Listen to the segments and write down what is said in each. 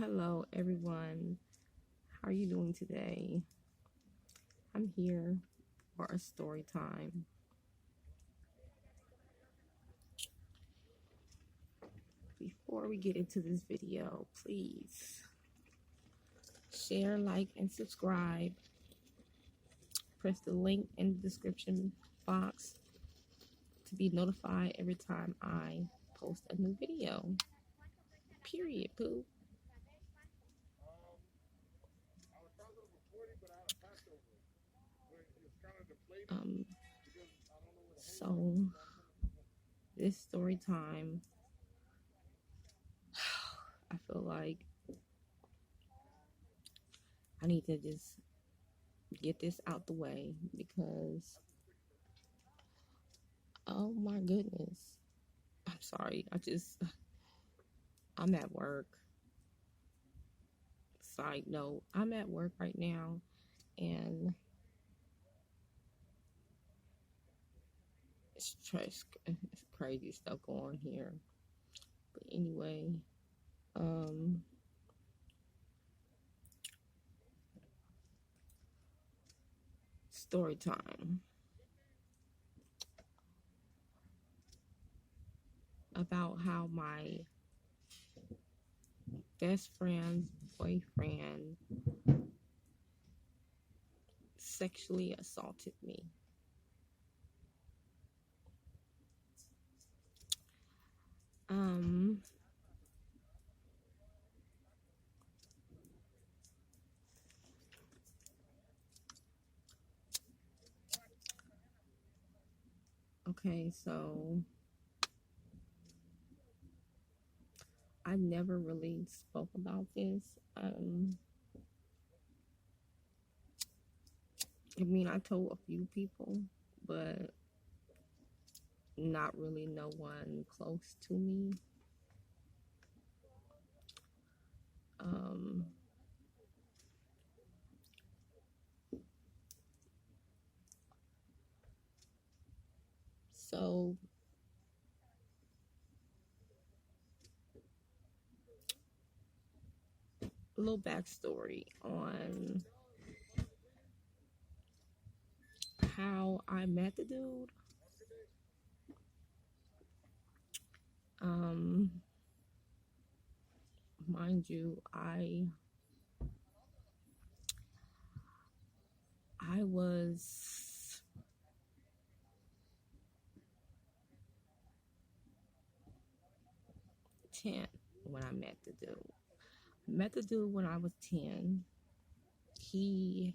Hello, everyone. How are you doing today? I'm here for a story time. Before we get into this video, please share, like, and subscribe. Press the link in the description box to be notified every time I post a new video. Period, poo. Um, so this story time, I feel like I need to just get this out the way because, oh my goodness. I'm sorry. I'm at work. Side note, I'm at work right now and it's crazy stuff going on here. But anyway, um, story time about how my best friend's boyfriend sexually assaulted me. Um, okay, so I never really spoke about this. I told a few people, but not really no one close to me. Um, so a little backstory on how I met the dude. Um, Mind you, I was 10 when I met the dude. Met the dude when I was 10. He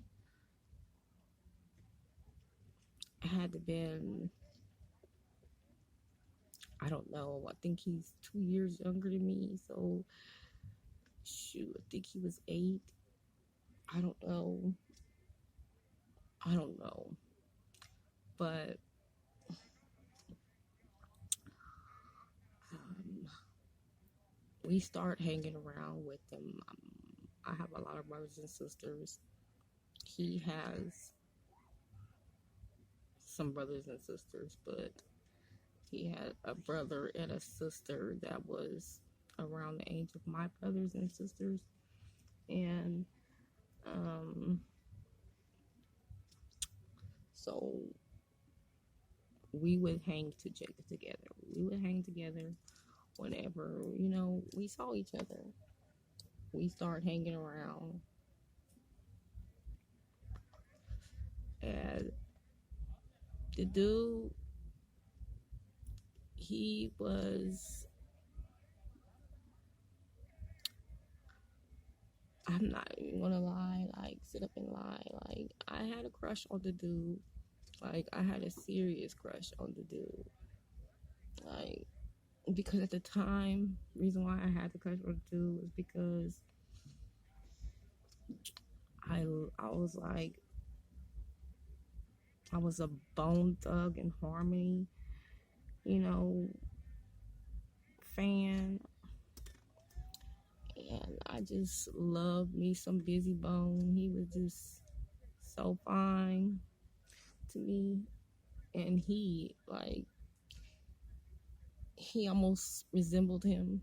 had to been, I don't know, I think he's 2 years younger than me. So, shoot, I think he was 8. I don't know. But um, we start hanging around with them. I have a lot of brothers and sisters. He has some brothers and sisters, but he had a brother and a sister that was around the age of my brothers and sisters. And so we would hang together. We would hang together whenever, we saw each other. We started hanging around. And the dude, he was, I'm not even gonna lie, like, sit up and lie. Like, I had a crush on the dude. Like, I had a serious crush on the dude. Like, because at the time, reason why I had the crush on the dude was because I was like, I was a Bone Thug and Harmony, fan. And I just loved me some Busy Bone. He was just so fine to me. And he almost resembled him.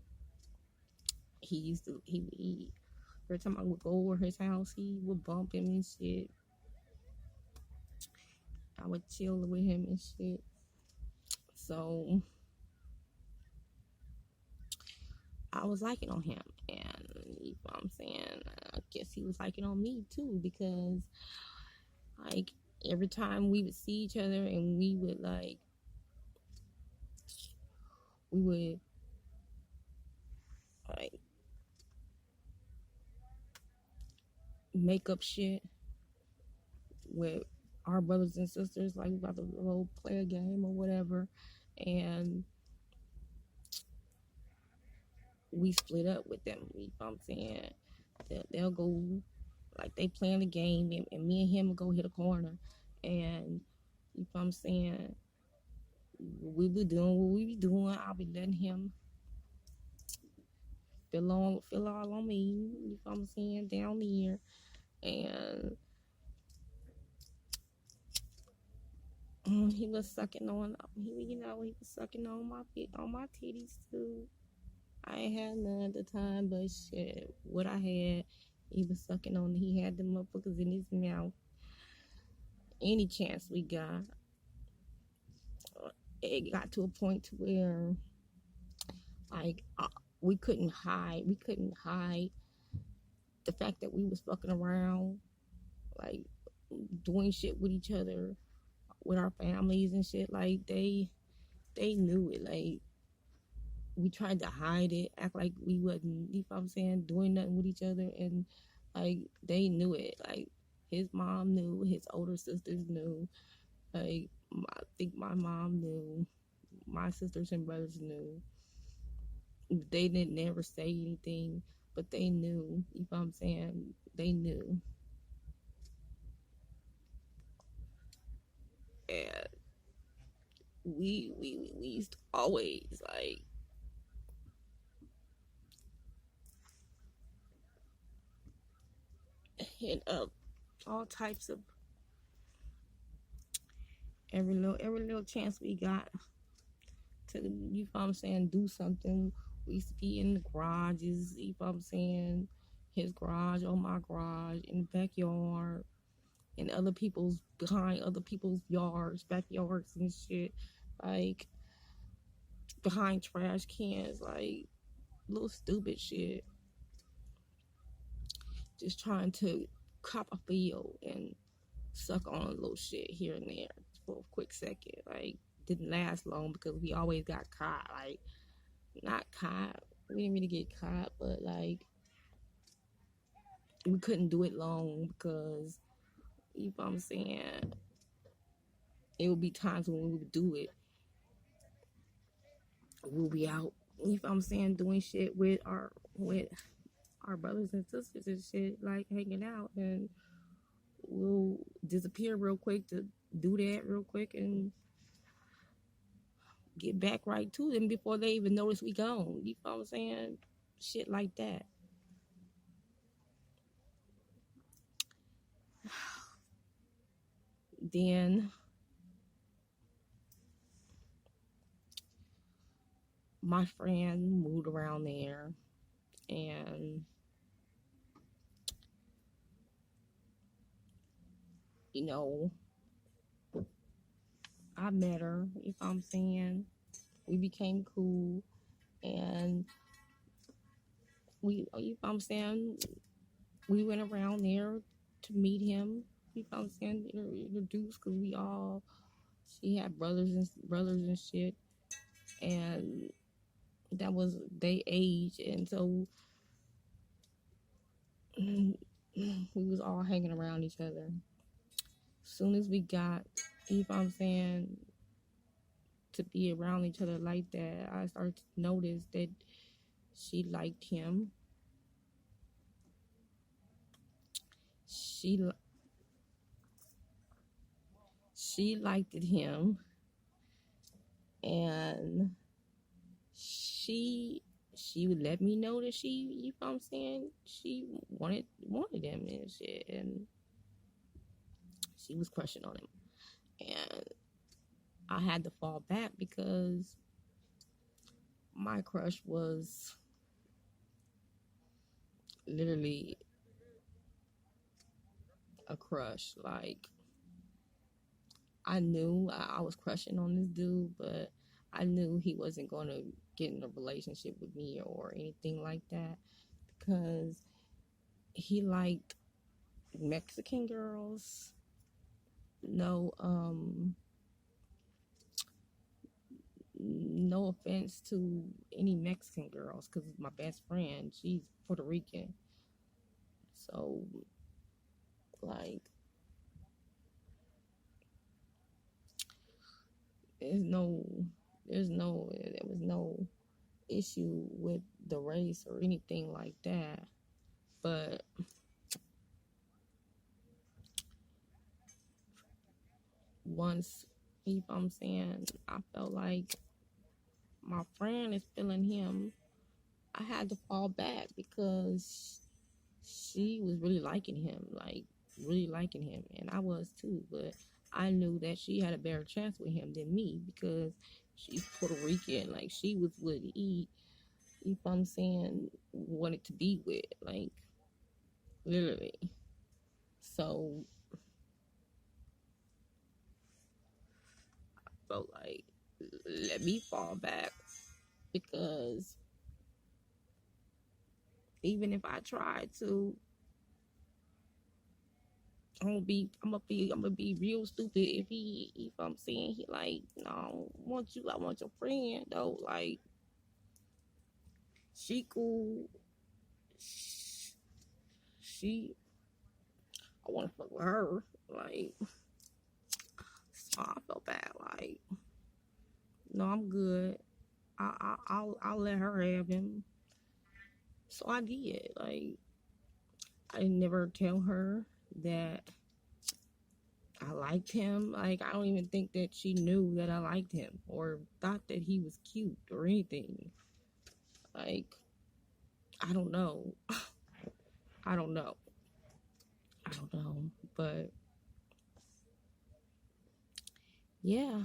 he every time I would go over his house, he would bump him and shit. I would chill with him and shit. So I was liking on him, and you know what I'm saying, I guess he was liking on me too, because like every time we would see each other and we would like make up shit with our brothers and sisters, like we about to go play a game or whatever, and we split up with them. You know what I'm saying? They'll go, like they playing the game, and me and him will go hit a corner, and you know what I'm saying, we be doing what we be doing. I'll be letting him feel all on me, you know what I'm saying, down there, and he was sucking on, he was sucking on my titties too. I ain't had none at the time, but shit, what I had, he was sucking on. He had them motherfuckers in his mouth. Any chance we got, it got to a point to where, like, we couldn't hide. We couldn't hide the fact that we was fucking around, like, doing shit with each other, with our families and shit. Like, they knew it. Like, we tried to hide it, act like we wasn't, you know what I'm saying, doing nothing with each other, and like they knew it. Like his mom knew, his older sisters knew, like I think my mom knew, my sisters and brothers knew. They didn't never say anything, but they knew, you know what I'm saying, they knew. And we used to always like hit up all types of every little chance we got to, you know what I'm saying, do something. We used to be in the garages, you know what I'm saying, his garage or my garage, in the backyard, in behind other people's backyards and shit, like behind trash cans, like little stupid shit. Just trying to cop a feel and suck on a little shit here and there for a quick second. Like, didn't last long because we always got caught. Like, not caught. We didn't really get caught, but like we couldn't do it long because, you know what I'm saying, it would be times when we would do it. We'll be out, you know what I'm saying, doing shit with our brothers and sisters and shit, like hanging out, and we'll disappear real quick to do that real quick and get back right to them before they even notice we gone. You know what I'm saying? Shit like that. Then my friend moved around there, and you know, I met her, if I'm saying, we became cool, and if I'm saying, we went around there to meet him, if I'm saying, introduced, because she had brothers and shit, and that was they age, and so we was all hanging around each other. Soon as we got, if I'm saying, to be around each other like that, I started to notice that she liked him. She liked him, and she would let me know that she, you know what I'm saying, she wanted him and shit, and she was crushing on him, and I had to fall back because my crush was literally a crush. Like, I knew I was crushing on this dude, but I knew he wasn't going to get in a relationship with me or anything like that, because he liked Mexican girls. No, no offense to any Mexican girls, because my best friend, she's Puerto Rican. So, like, there's no, there was no issue with the race or anything like that. But once, if I'm saying, I felt like my friend is feeling him, I had to fall back because she was really liking him, like really liking him, and I was too. But I knew that she had a better chance with him than me because she's Puerto Rican. Like, she was what he, if I'm saying, wanted to be with, like, literally. So I felt like, let me fall back, because even if I tried to, I'm gonna be real stupid if I'm saying he like, no, I don't want you, I want your friend though. Like, she cool, she, I want to fuck with her. Like, so I felt bad. Like, no, I'm good. I'll let her have him. So I did. Like, I never tell her that I liked him. Like, I don't even think that she knew that I liked him or thought that he was cute or anything. Like, I don't know. I don't know. I don't know. But yeah,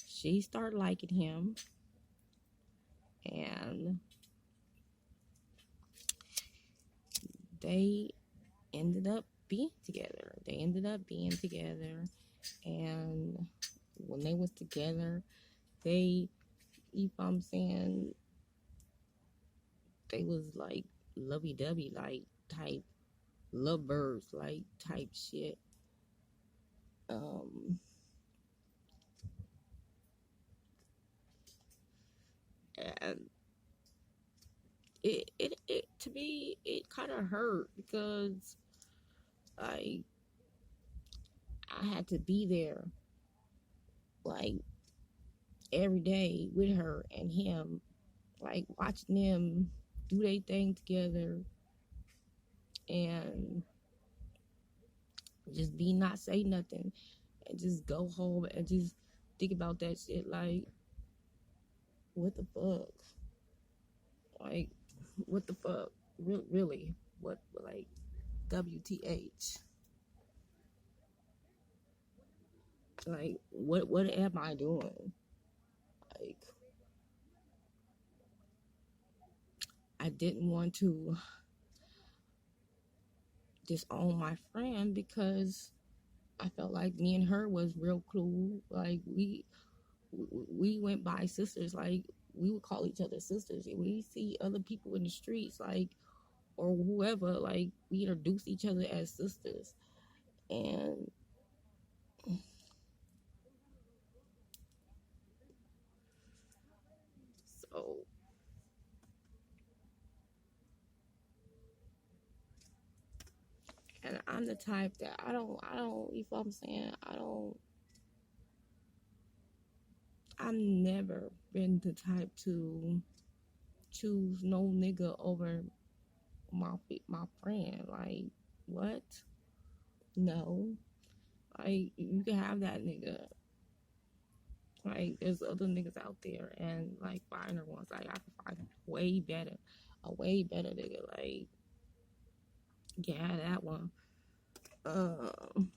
she started liking him, and they ended up being together. They ended up being together, and when they was together, they, if I'm saying, they was like lovey-dovey, like type lovebirds, like type shit. Um, and it to me, it kind of hurt because like I had to be there like every day with her and him, like watching them do their thing together and just be not say nothing and just go home and just think about that shit. Like, what the fuck? Like, what the fuck? Really? What, like, WTH? Like, what am I doing? Like, I didn't want to disown my friend because I felt like me and her was real cool. Like, we went by sisters. Like, we would call each other sisters. And we see other people in the streets, like, or whoever, like, we introduce each other as sisters. And so, and I'm the type that if I'm saying, I've never been the type to choose no nigga over my friend. Like, what? No. Like, you can have that nigga. Like, there's other niggas out there, and like finer ones. Like, I can find a way better nigga. Like, yeah, that one. Um,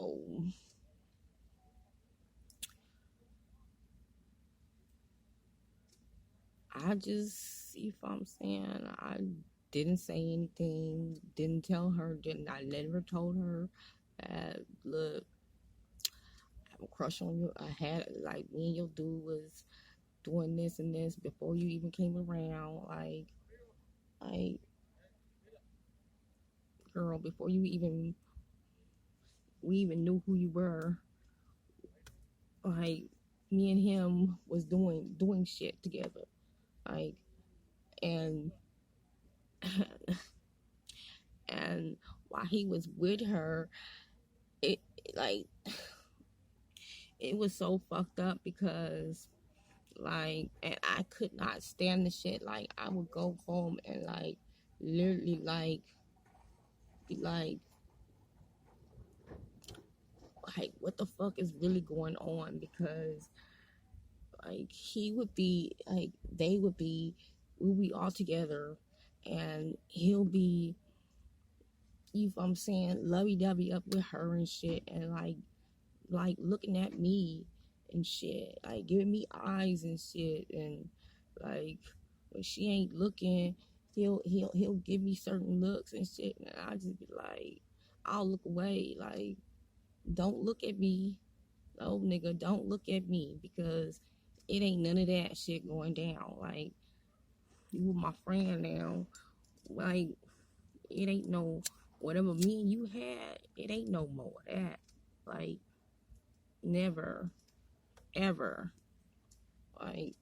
So I just, if I'm saying, I didn't say anything, didn't tell her, didn't I never told her that, look, I have a crush on you. I had, like, me and your dude was doing this and this before you even came around. Like, girl, before we even knew who you were, like, me and him was doing shit together. Like, and, and while he was with her, it, like, it was so fucked up because, like, and I could not stand the shit. Like, I would go home and, like, literally, like, be like, what the fuck is really going on? Because, like, he would be, like, they would be, we'll be all together, and he'll be, if I'm saying, lovey-dovey up with her and shit, and, like looking at me and shit, like giving me eyes and shit, and like when she ain't looking, he'll give me certain looks and shit, and I just be like, I'll look away, like, don't look at me, no nigga, don't look at me, because it ain't none of that shit going down. Like, you were my friend now, like, it ain't no whatever me and you had, it ain't no more of that, like, never ever. Like,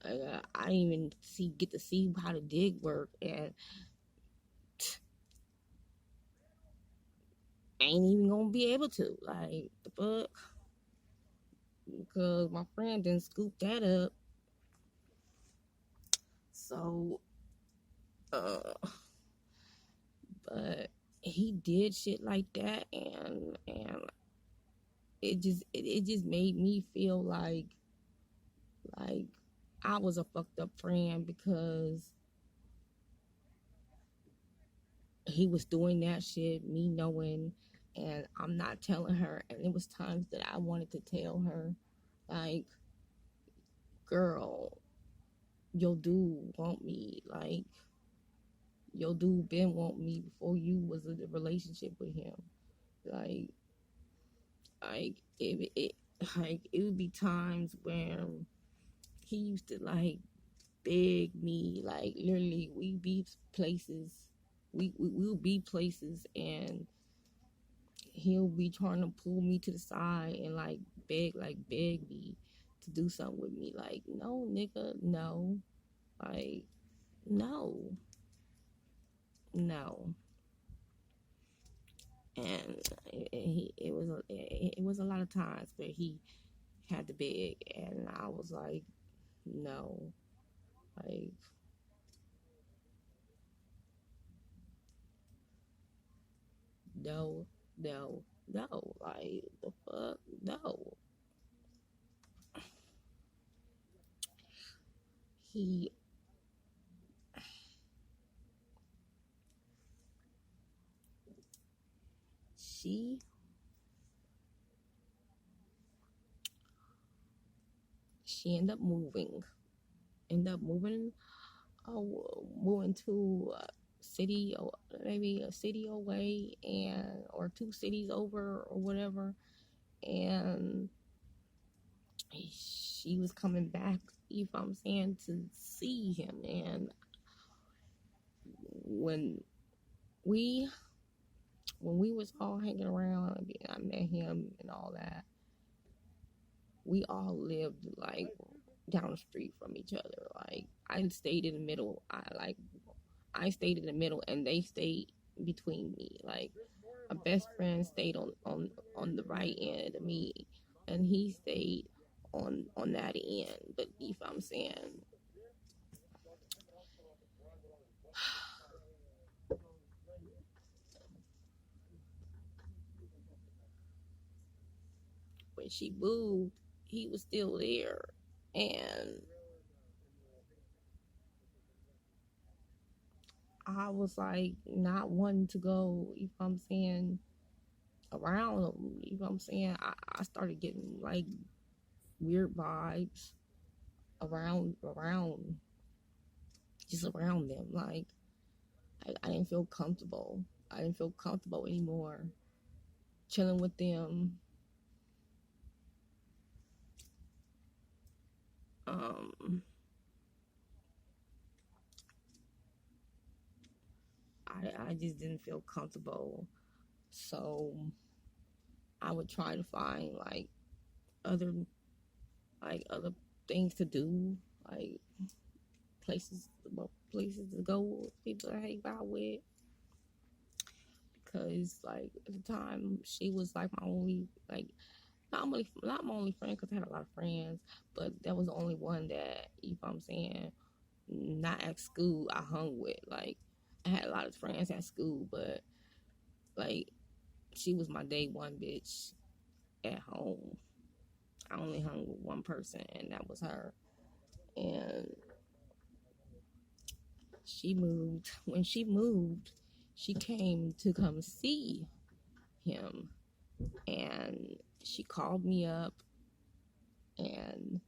I didn't even get to see how the dig work, and I ain't even gonna be able to. Like, the fuck, because my friend didn't scoop that up. So, but he did shit like that, and it just made me feel like I was a fucked up friend, because he was doing that shit, me knowing, and I'm not telling her. And it was times that I wanted to tell her, like, girl, your dude want me, like, your dude been want me before you was in a relationship with him. Like, it like, it would be times when he used to, like, beg me, like, literally, we'll be places, and he'll be trying to pull me to the side and, like, beg me to do something with me. Like, no, nigga, no. Like, no. No. And it was a lot of times where he had to beg, and I was like, no. Like, no, no, no. Like, the fuck? No. He she she ended up moving to a city, or maybe a city away, and or two cities over or whatever, and she was coming back, if I'm saying, to see him. And when we was all hanging around, I met him and all that, we all lived, like, down the street from each other. Like, I stayed in the middle. I stayed in the middle, and they stayed between me. Like, my best friend stayed on the right end of me, and he stayed on that end. But if I'm saying, when she moved, he was still there, and I was like not wanting to go. If I'm saying, around them. You know what I'm saying? I started getting like weird vibes around just around them. Like I didn't feel comfortable. I didn't feel comfortable anymore chilling with them. Um, I just didn't feel comfortable. So I would try to find other other things to do, like places places to go, people to hang out with. Because like at the time she was like my only not my only friend, because I had a lot of friends, but that was the only one that, you know what I'm saying, not at school I hung with. Like I had a lot of friends at school, but like she was my day one bitch at home. I only hung with one person, and that was her. And she moved. When she moved, she came to come see him, and she called me up, and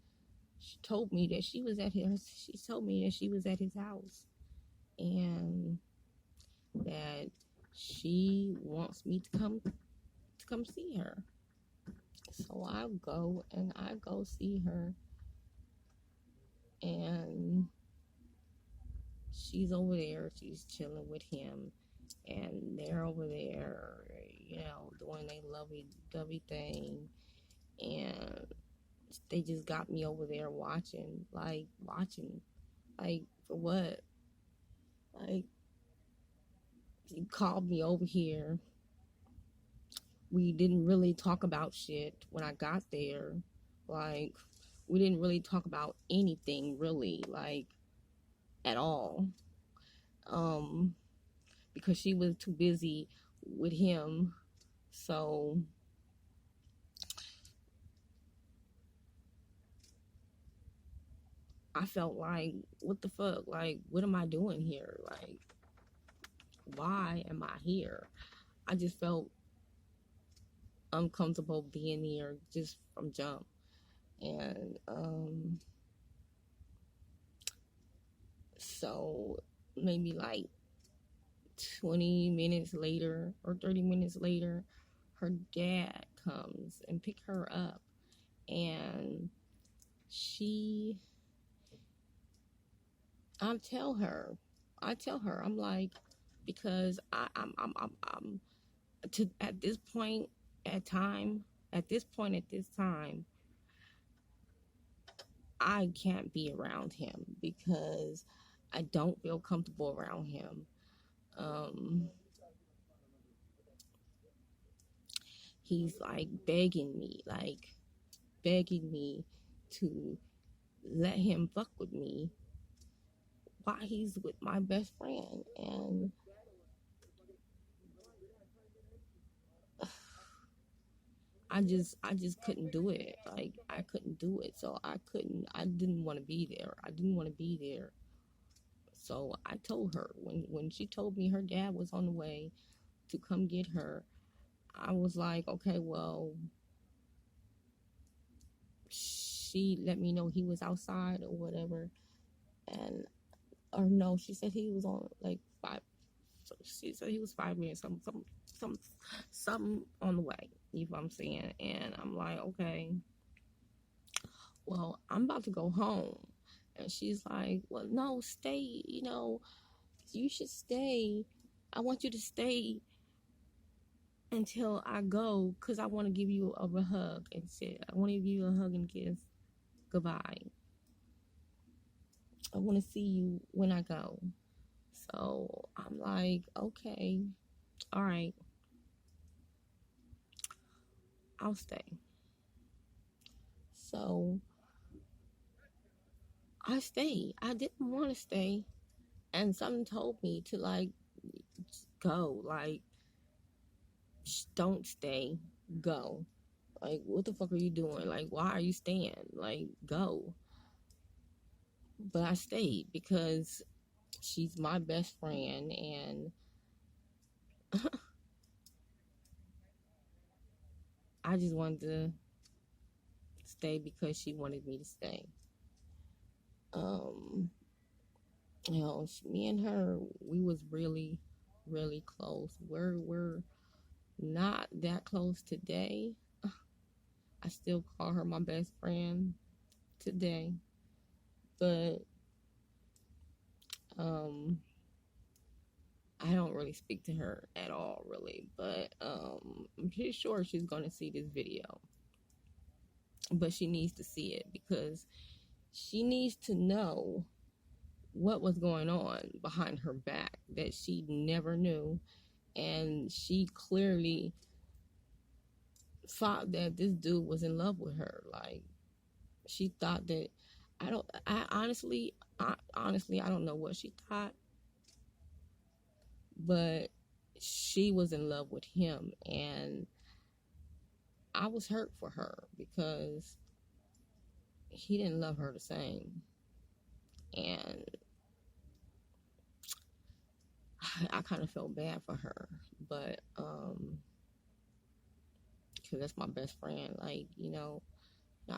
she told me that she was at his. She told me that she was at his house, and that she wants me to come see her. So I go see her, and she's over there. She's chilling with him, and they're over there, doing their lovey-dovey thing, and they just got me over there watching, like for what? Like, you called me over here. We didn't really talk about shit when I got there. Like, we didn't really talk about anything really, like, at all. Because she was too busy with him. So I felt like, what the fuck? Like, what am I doing here? Like, why am I here? I just felt uncomfortable being here just from jump. And so maybe like 20 minutes later or 30 minutes later, her dad comes and pick her up, and I tell her, I'm like, because I'm to at this point at this time, I can't be around him because I don't feel comfortable around him. Um, he's like begging me to let him fuck with me while he's with my best friend, and I just couldn't do it. Like I couldn't do it, so I didn't want to be there. I didn't want to be there. So I told her when she told me her dad was on the way to come get her, I was like, okay, well, she let me know he was outside or whatever, and or no, she said he was on like five. So she said he was 5 minutes, some on the way. You know what I'm saying? And I'm like, okay, well, I'm about to go home. And she's like, well, no, stay. You should stay. I want you to stay until I go, because I want to give you a hug and say, I want to give you a hug and kiss goodbye. I want to see you when I go. So I'm like, okay, all right, I'll stay. So I stayed. I didn't want to stay. And something told me to like go. Like, don't stay. Go. Like, what the fuck are you doing? Like, why are you staying? Like, go. But I stayed because she's my best friend, and I just wanted to stay because she wanted me to stay. Me and her, we was really, really close. We're not that close today. I still call her my best friend today, but I don't really speak to her at all, really. But I'm pretty sure she's gonna see this video, but she needs to see it because she needs to know what was going on behind her back that she never knew, and she clearly thought that this dude was in love with her. Like, she thought that I honestly I don't know what she thought, but she was in love with him, and I was hurt for her because he didn't love her the same. And I kind of felt bad for her, but because that's my best friend. Like, not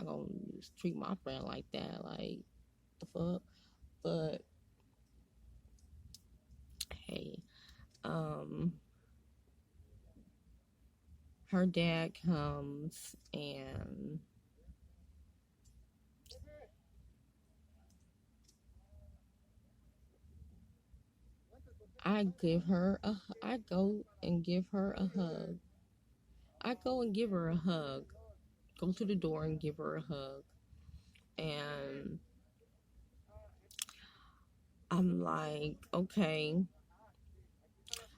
gonna treat my friend like that. Like, the fuck. But hey, her dad comes and I go and give her a hug. I go and give her a hug. Go to the door and give her a hug. And I'm like, okay,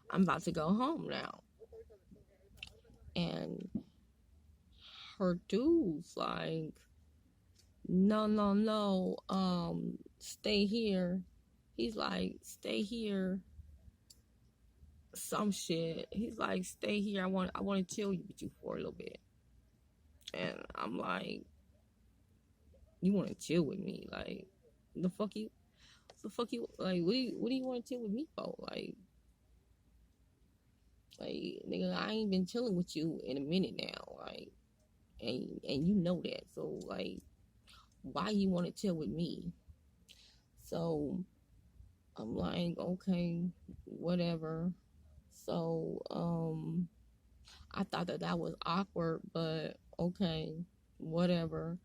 I'm about to go home now. And her dude's like, no, stay here. He's like, stay here. Some shit. He's like, stay here. I want to chill with you for a little bit. And I'm like, you want to chill with me? Like, the fuck you like? What do you want to chill with me for? Like, nigga, I ain't been chilling with you in a minute now. Like, and you know that. So, like, why you want to chill with me? So I'm like, okay, whatever. So I thought that was awkward, but okay, whatever.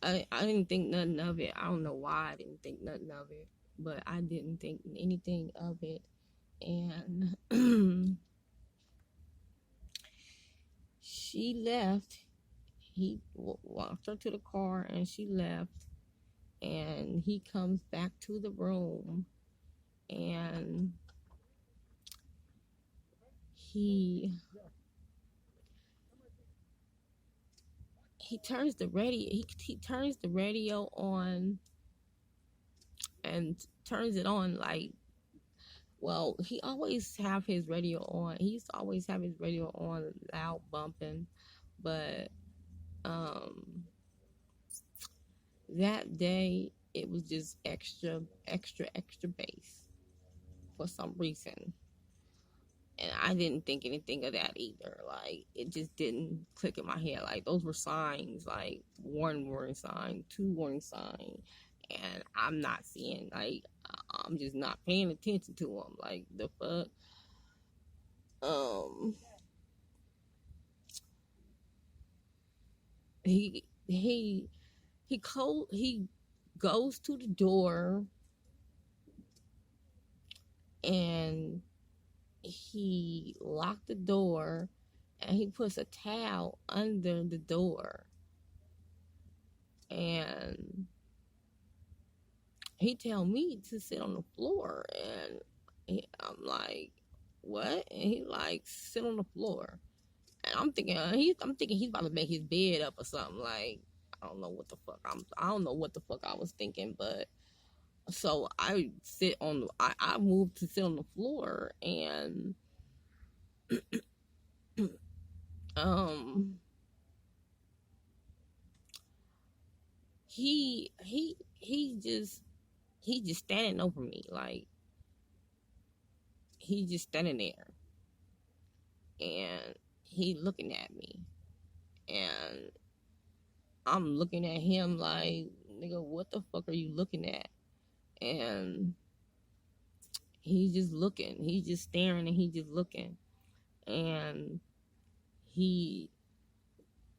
I didn't think nothing of it. I don't know why I didn't think nothing of it, but I didn't think anything of it. And she left. He walked her to the car and she left. And he comes back to the room and he turns the radio he turns the radio on and turns it on like, well, he always have his radio on. He used to always have his radio on loud bumping, but that day it was just extra bass for some reason. And I didn't think anything of that either. Like, it just didn't click in my head. Like, those were signs, like, one warning sign, two warning sign, and I'm not seeing, like, I'm just not paying attention to them. Like, the fuck? He goes to the door and he locked the door and he puts a towel under the door and he tell me to sit on the floor and I'm like, what? And he like, sit on the floor. And I'm thinking he's about to make his bed up or something. Like, I don't know what the fuck I was thinking, but so I moved to sit on the floor and he just standing over me, like he just standing there and he looking at me And I'm looking at him like, nigga, what the fuck are you looking at? And he's just looking. He's just staring and he's just looking. And he,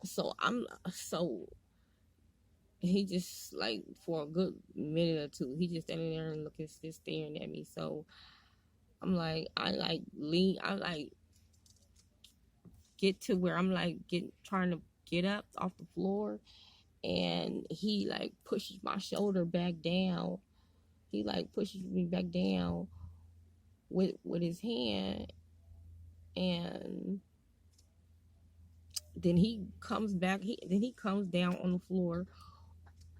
so he just like for a good minute or two, he just standing there and looking, just staring at me. So I'm like, I like get to where I'm like trying to get up off the floor, and he like pushes my shoulder back down. He like pushes me back down with his hand, and then he comes back. Then he comes down on the floor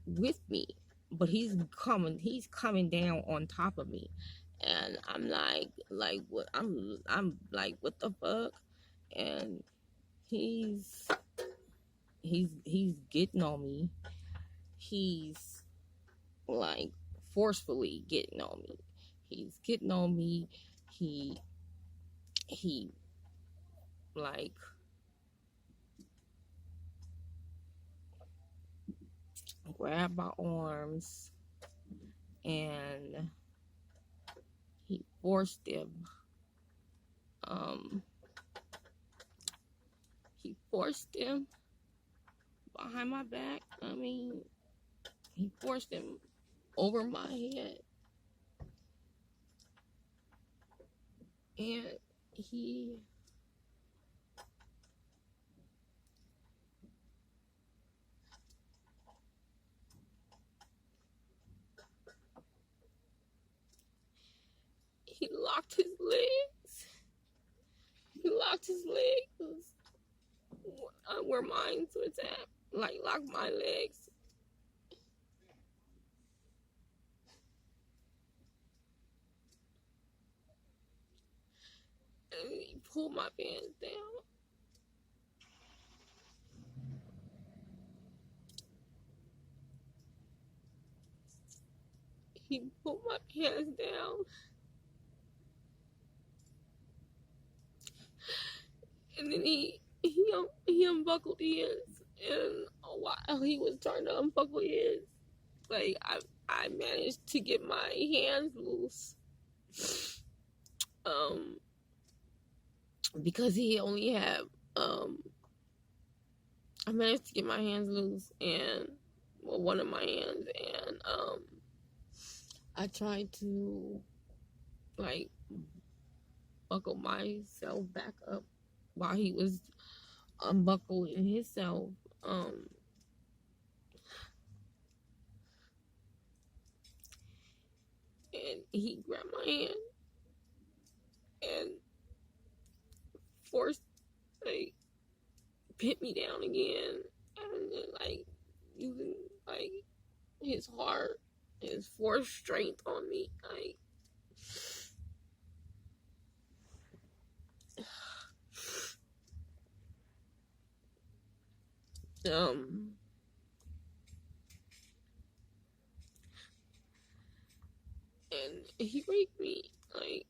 with me, but he's coming down on top of me, and I'm like what? I'm like, what the fuck? And he's getting on me. He's like forcefully getting on me. He's getting on me. He like grabbed my arms, and he forced them. He forced them behind my back. I mean, he forced them over my head, and he locked his legs. He locked his legs where mine was at. Like, locked my legs. And he pulled my pants down. He pulled my pants down. And then he unbuckled his. And while he was trying to unbuckle his, like, I managed to get my hands loose. Because he only had, I managed to get my hands loose, and, well, one of my hands, and, I tried to, like, buckle myself back up while he was unbuckling himself. And he grabbed my hand and forced, like, hit me down again, and then, like, using, like, his heart, his force strength on me, like, and he raped me, like,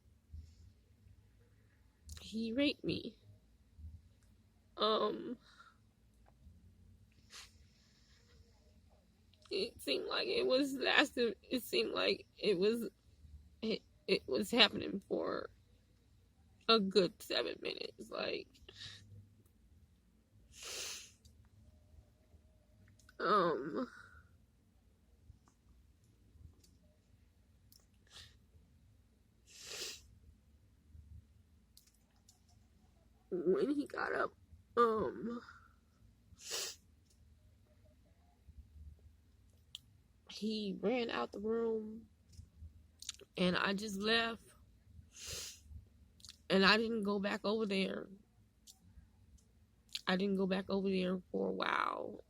he raped me. It seemed like it was lasting. It seemed like it was happening for a good 7 minutes. Like, when he got up, he ran out the room, and I just left, and I didn't go back over there. I didn't go back over there for a while.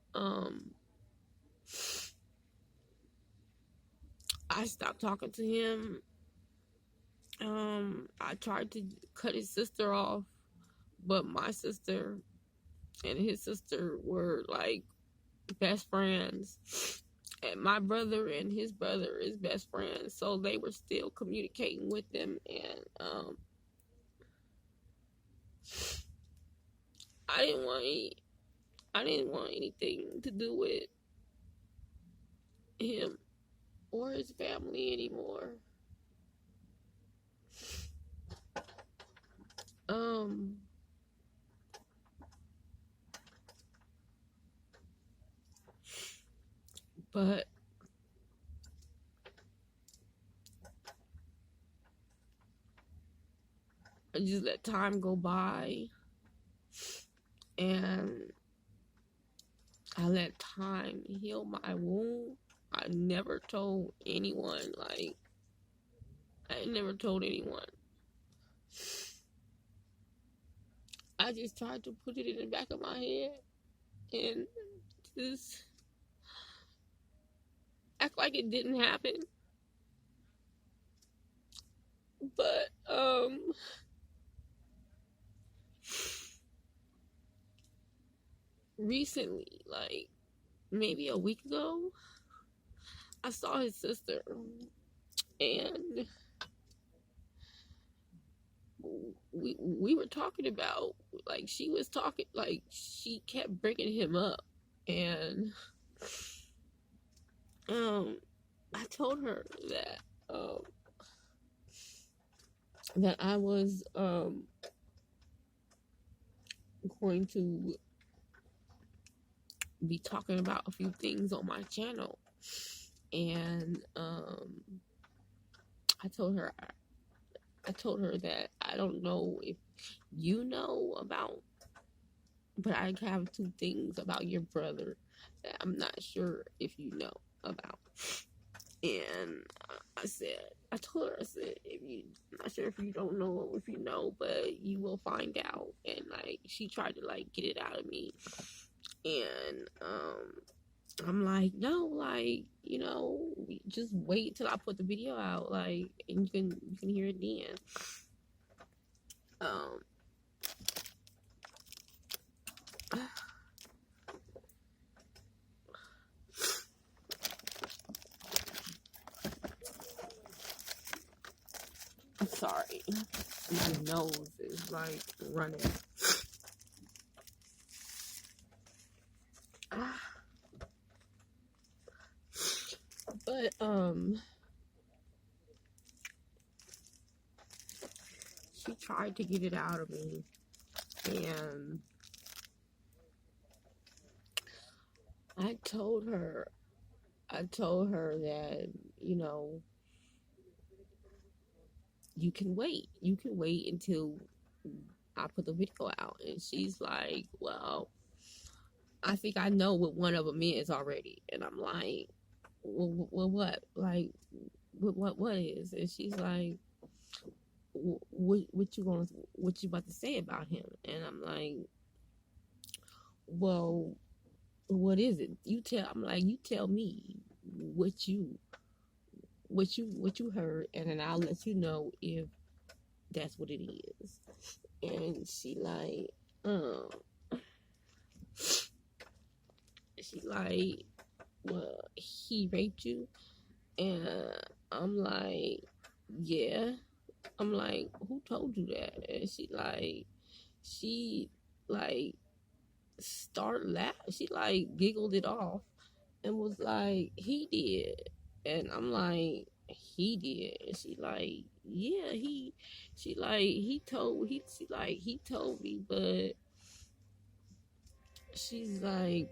I stopped talking to him. I tried to cut his sister off, but my sister and his sister were like best friends, and my brother and his brother is best friends, so they were still communicating with them. And I didn't want I didn't want anything to do with him or his family anymore. Um, but I just let time go by, and I let time heal my wound. I never told anyone, like, I never told anyone. I just tried to put it in the back of my head and just act like it didn't happen. But, recently, like, maybe a week ago, I saw his sister, and we were talking about, like, she was talking, like, she kept bringing him up, and I told her that that I was going to be talking about a few things on my channel, and I told her that I don't know if you know about, but I have two things about your brother that I'm not sure if you know about. And I told her, I said, if you, I'm not sure if you don't know, if you know, but you will find out. And like, she tried to like get it out of me, and I'm like, no, like, you know, just wait till I put the video out, like, and you can hear it then. I'm sorry, my nose is like running. But she tried to get it out of me, and I told her that, you know, you can wait until I put the video out. And she's like, well, I think I know what one of them is already. And I'm like, well what? Like, what is? And she's like, what you about to say about him? And I'm like, well, what is it? I'm like, you tell me what you heard, and then I'll let you know if that's what it is. And she like, well, he raped you? And I'm like, yeah. I'm like, who told you that? And she like started laughing. She like giggled it off and was like, he did. And I'm like, he did? And she like, yeah, she like, he told me, but she's like,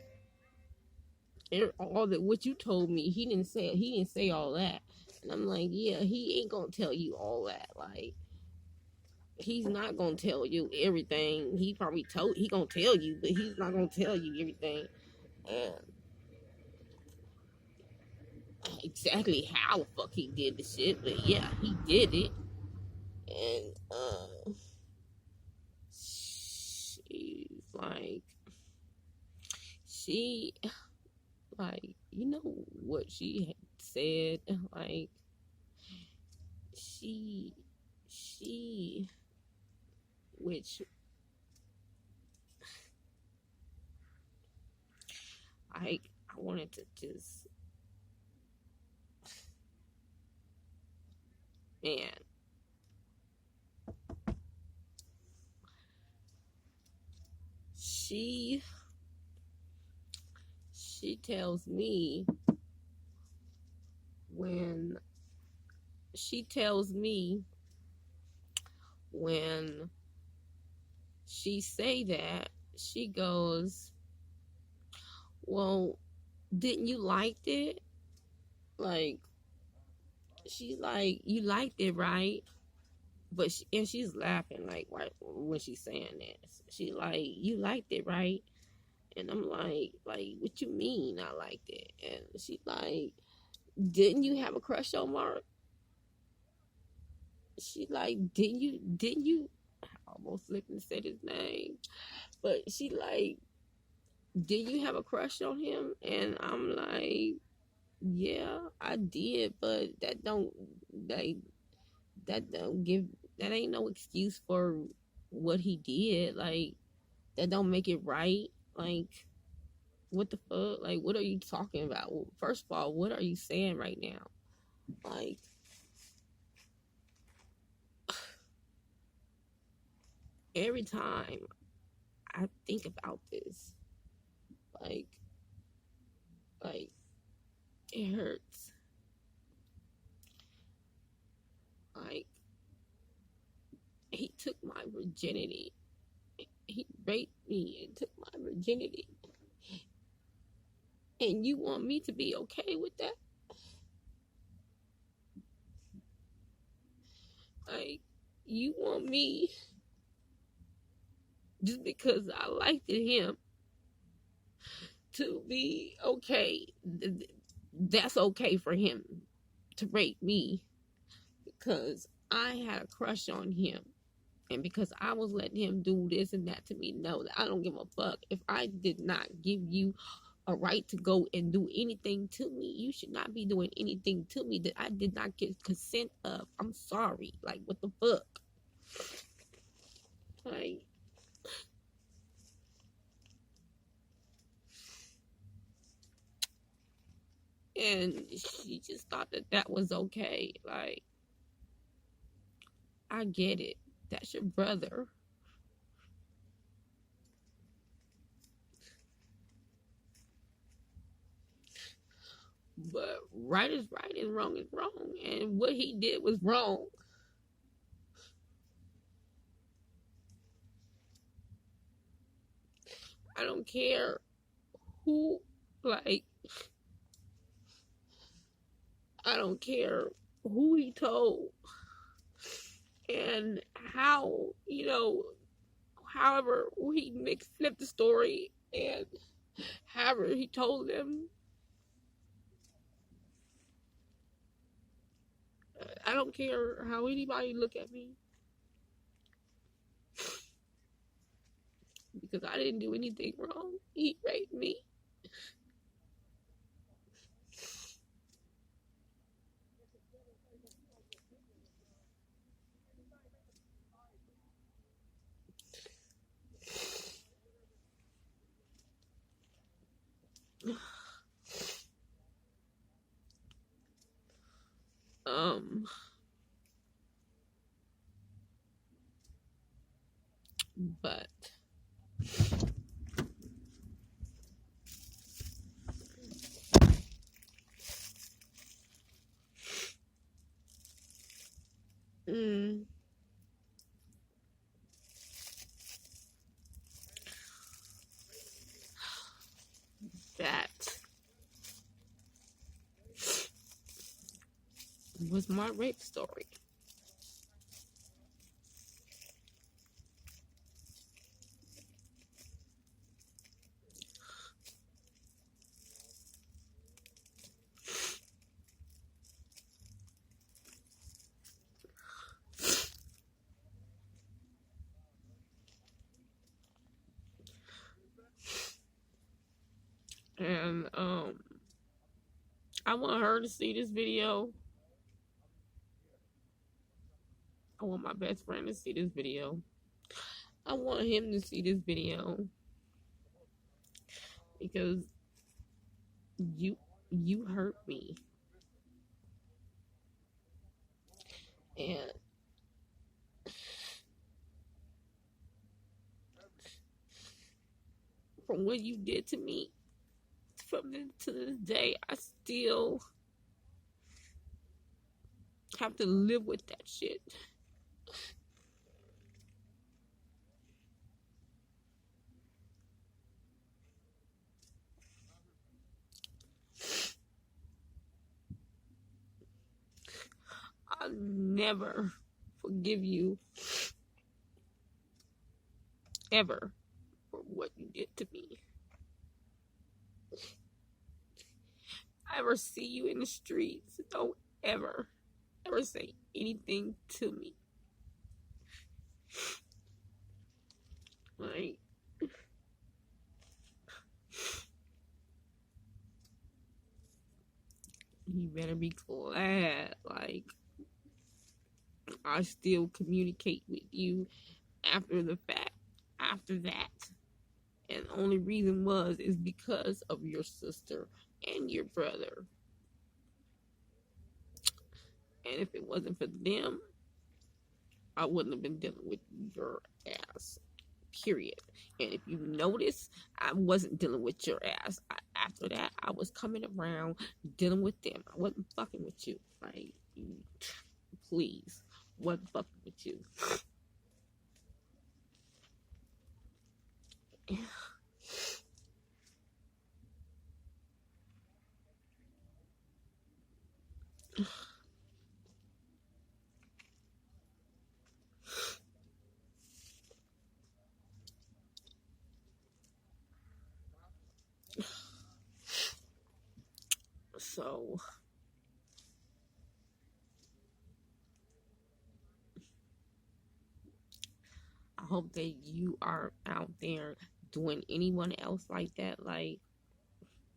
all that what you told me, he didn't say all that. And I'm like, yeah, he ain't gonna tell you all that. Like, he's not gonna tell you everything. He gonna tell you, but he's not gonna tell you everything. And exactly how the fuck he did the shit, but yeah, he did it. And she's like, she like, you know what she had said, like, she which I wanted to just, man, she tells me when she tells me when she say that, she goes, well, didn't you like it? Like, she's like, you liked it, right? But and she's laughing like right when she's saying this. She like, you liked it, right? And I'm like, what you mean I liked it? And she like, didn't you have a crush on Mark? She like, didn't you? I almost flipped and said his name, but she like, did you have a crush on him? And I'm like, yeah, I did, but that that don't give that ain't no excuse for what he did. Like, that don't make it right. Like, what the fuck? Like, what are you talking about? Well, first of all, what are you saying right now? Like, every time I think about this, like, like it hurts. Like, he took my virginity. He raped me and took my virginity. And you want me to be okay with that? Like, you want me, just because I liked him, to be okay? That's okay for him to rape me because I had a crush on him. And because I was letting him do this and that to me, no, I don't give a fuck. If I did not give you a right to go and do anything to me, you should not be doing anything to me that I did not get consent of. I'm sorry. Like, what the fuck? Like, and she just thought that that was okay. Like, I get it. That's your brother. But right is right and wrong is wrong. And what he did was wrong. I don't care who, like, I don't care who he told and how, however he flipped the story and however he told them. I don't care how anybody look at me because I didn't do anything wrong. He raped me. But that was my rape story. And I want her to see this video. I want my best friend to see this video. I want him to see this video because you hurt me. And from what you did to me from this to this day, I still have to live with that shit. I'll never forgive you ever for what you did to me. I ever see you in the streets, don't ever say anything to me. Like, you better be glad, like, I still communicate with you after the fact, after that. And the only reason is because of your sister and your brother. And if it wasn't for them, I wouldn't have been dealing with your ass. Period. And if you notice, I wasn't dealing with your ass. After that, I was coming around dealing with them. I wasn't fucking with you. Like, please, wasn't fucking with you. So, I hope that you are out there doing anyone else like that. Like,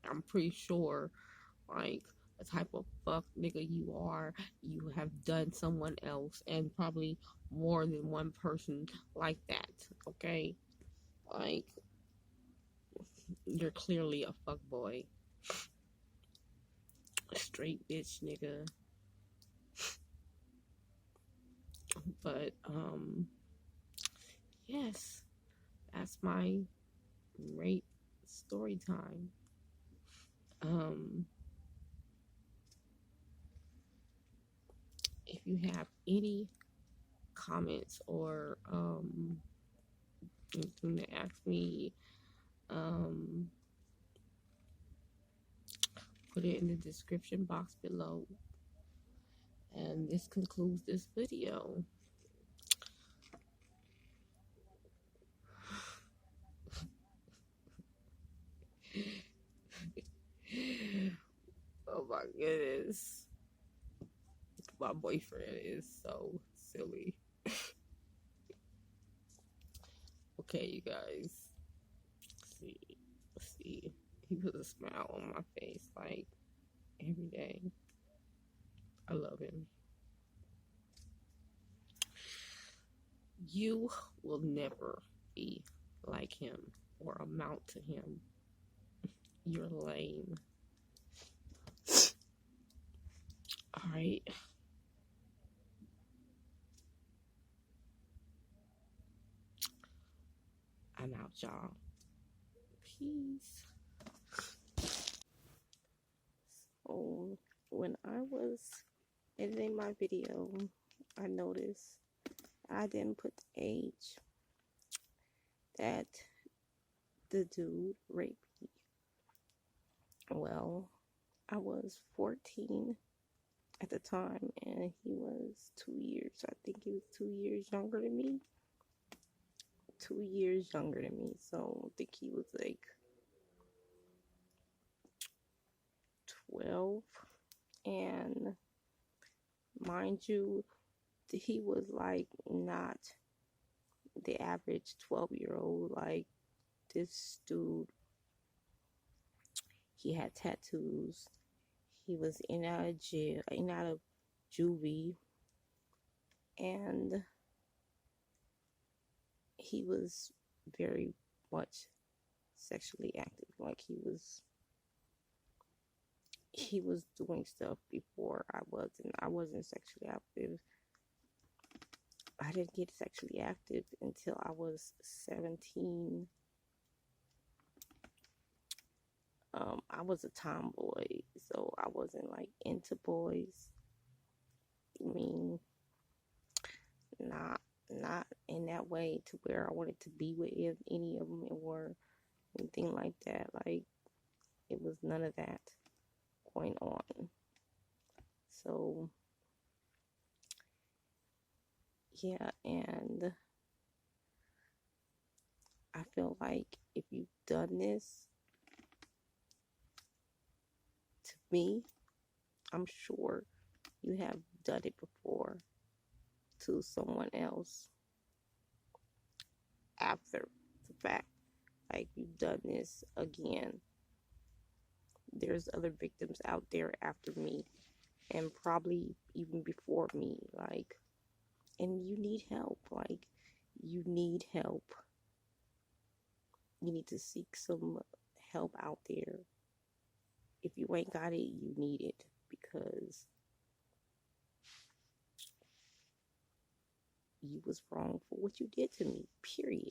I'm pretty sure, like, the type of fuck nigga you are, you have done someone else, and probably more than one person like that, okay? Like, you're clearly a fuck boy. A straight bitch nigga. But, yes, that's my rape story time. If you have any comments or anything to ask me, put it in the description box below. And this concludes this video. Oh my goodness. My boyfriend is so silly. Okay, you guys. See. He puts a smile on my face like every day. I love him. You will never be like him or amount to him. You're lame. Alright. I'm out, y'all. Peace. So, when I was editing my video, I noticed I didn't put the age that the dude raped me. Well, I was 14 at the time, and he was 2 years. I think he was 2 years younger than me. 2 years younger than me. So I think he was like 12. And mind you, he was like not the average 12-year-old. Like, this dude, he had tattoos. He was in and out of jail, in and out of juvie. And he was very much sexually active. Like, he was doing stuff before I wasn't sexually active. I didn't get sexually active until I was 17. I was a tomboy, so I wasn't like into boys. I mean, not not in that way to where I wanted to be with any of them or anything like that. Like, it was none of that going on. So yeah, and I feel like if you've done this to me, I'm sure you have done it before to someone else after the fact. Like, you've done this again. There's other victims out there after me, and probably even before me. Like, and you need help. Like, you need help. You need to seek some help out there. If you ain't got it, you need it, because you was wrong for what you did to me, period.